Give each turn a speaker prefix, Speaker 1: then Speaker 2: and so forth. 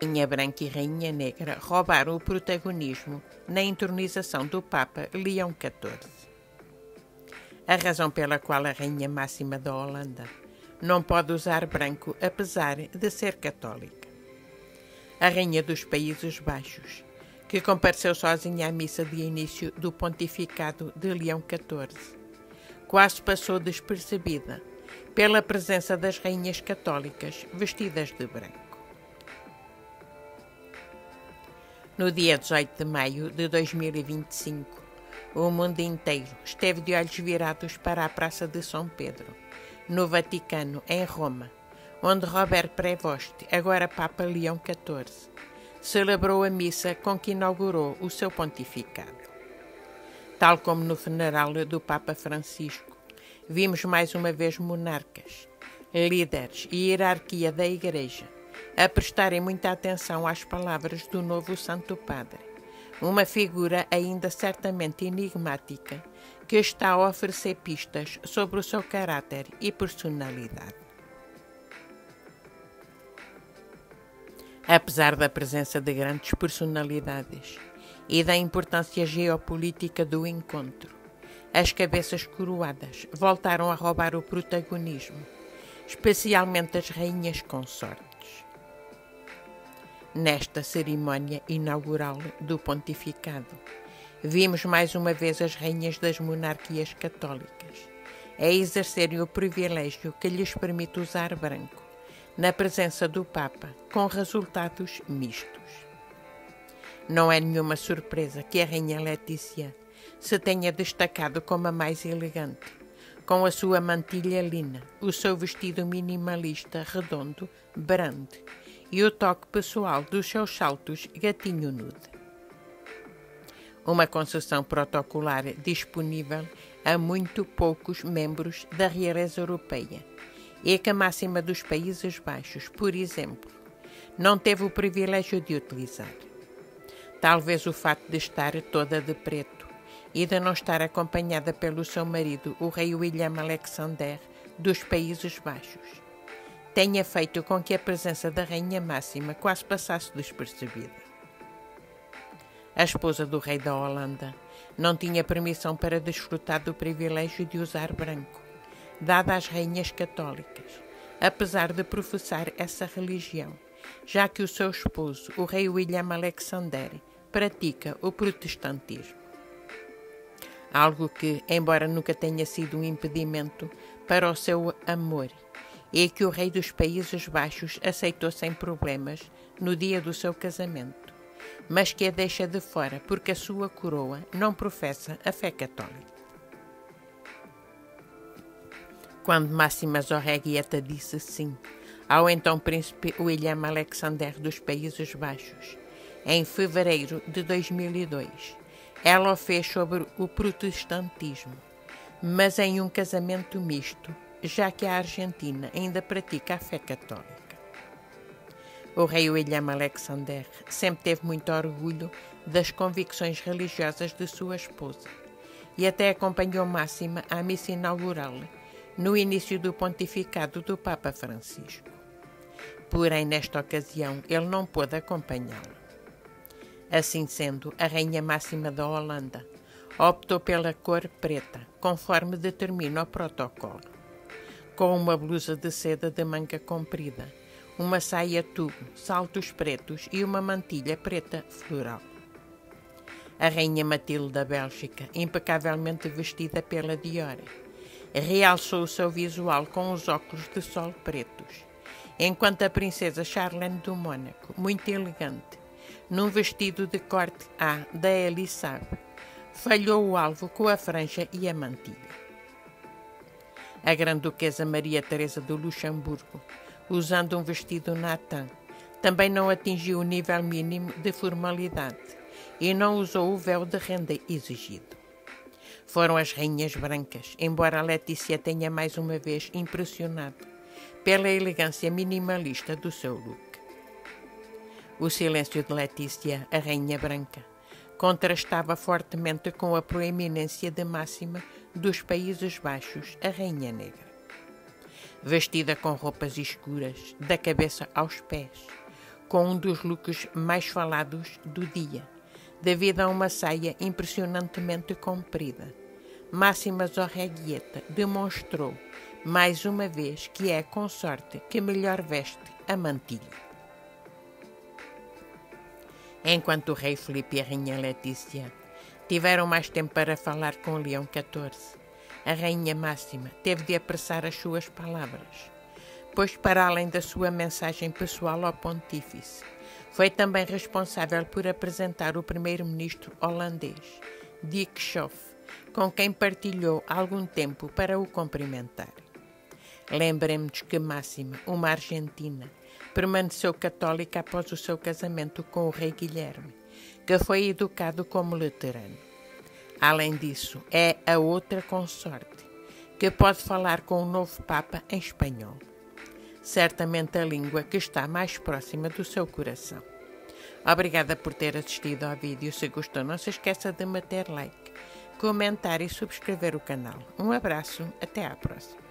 Speaker 1: Rainha Branca e Rainha Negra roubaram o protagonismo na entronização do Papa Leão XIV. A razão pela qual a Rainha Máxima da Holanda não pode usar branco apesar de ser católica. A Rainha dos Países Baixos, que compareceu sozinha à missa de início do pontificado de Leão XIV, quase passou despercebida pela presença das rainhas católicas vestidas de branco. No dia 18 de maio de 2025, o mundo inteiro esteve de olhos virados para a Praça de São Pedro, no Vaticano, em Roma, onde Robert Prevost, agora Papa Leão XIV, celebrou a missa com que inaugurou o seu pontificado. Tal como no funeral do Papa Francisco, vimos mais uma vez monarcas, líderes e hierarquia da Igreja a prestarem muita atenção às palavras do novo Santo Padre, uma figura ainda certamente enigmática que está a oferecer pistas sobre o seu caráter e personalidade. Apesar da presença de grandes personalidades e da importância geopolítica do encontro, as cabeças coroadas voltaram a roubar o protagonismo, especialmente as rainhas consortes. Nesta cerimónia inaugural do pontificado, vimos mais uma vez as rainhas das monarquias católicas a exercerem o privilégio que lhes permite usar branco na presença do Papa, com resultados mistos. Não é nenhuma surpresa que a Rainha Letícia se tenha destacado como a mais elegante, com a sua mantilha lina, o seu vestido minimalista redondo, brande, e o toque pessoal dos seus saltos gatinho nude. Uma concessão protocolar disponível a muito poucos membros da realeza europeia e que a Máxima dos Países Baixos, por exemplo, não teve o privilégio de utilizar. Talvez o fato de estar toda de preto e de não estar acompanhada pelo seu marido, o rei William Alexander dos Países Baixos, tenha feito com que a presença da Rainha Máxima quase passasse despercebida. A esposa do rei da Holanda não tinha permissão para desfrutar do privilégio de usar branco, dada às rainhas católicas, apesar de professar essa religião, já que o seu esposo, o rei William Alexander, pratica o protestantismo. Algo que, embora nunca tenha sido um impedimento para o seu amor, e que o rei dos Países Baixos aceitou sem problemas no dia do seu casamento, mas que a deixa de fora porque a sua coroa não professa a fé católica. Quando Máxima Zorreguieta disse sim ao então príncipe William Alexander dos Países Baixos, em fevereiro de 2002, ela o fez sobre o protestantismo, mas em um casamento misto, já que a Argentina ainda pratica a fé católica. O rei William Alexander sempre teve muito orgulho das convicções religiosas de sua esposa e até acompanhou Máxima à missa inaugural no início do pontificado do Papa Francisco. Porém, nesta ocasião, ele não pôde acompanhá-la. Assim sendo, a Rainha Máxima da Holanda optou pela cor preta, conforme determina o protocolo, com uma blusa de seda de manga comprida, uma saia tubo, saltos pretos e uma mantilha preta floral. A Rainha Matilde da Bélgica, impecavelmente vestida pela Dior, realçou o seu visual com os óculos de sol pretos, enquanto a princesa Charlene do Mônaco, muito elegante, num vestido de corte A da Elissabe, falhou o alvo com a franja e a mantilha. A Grande-Duquesa Maria Teresa do Luxemburgo, usando um vestido natã, também não atingiu o nível mínimo de formalidade e não usou o véu de renda exigido. Foram as rainhas brancas, embora a Letícia tenha mais uma vez impressionado pela elegância minimalista do seu look. O silêncio de Letícia, a Rainha Branca, contrastava fortemente com a proeminência de Máxima dos Países Baixos, a Rainha Negra. Vestida com roupas escuras, da cabeça aos pés, com um dos looks mais falados do dia, devido a uma saia impressionantemente comprida. Máxima Zorreguieta demonstrou, mais uma vez, que é a consorte que melhor veste a mantilha. Enquanto o rei Filipe e a rainha Letícia tiveram mais tempo para falar com Leão XIV, a rainha Máxima teve de apressar as suas palavras, pois, para além da sua mensagem pessoal ao pontífice, foi também responsável por apresentar o primeiro-ministro holandês, Dick Schoof, com quem partilhou algum tempo para o cumprimentar. Lembremos que Máxima, uma argentina, permaneceu católica após o seu casamento com o rei Guilherme, que foi educado como luterano. Além disso, é a outra consorte, que pode falar com o novo Papa em espanhol. Certamente a língua que está mais próxima do seu coração. Obrigada por ter assistido ao vídeo. Se gostou, não se esqueça de meter like, comentar e subscrever o canal. Um abraço, até à próxima.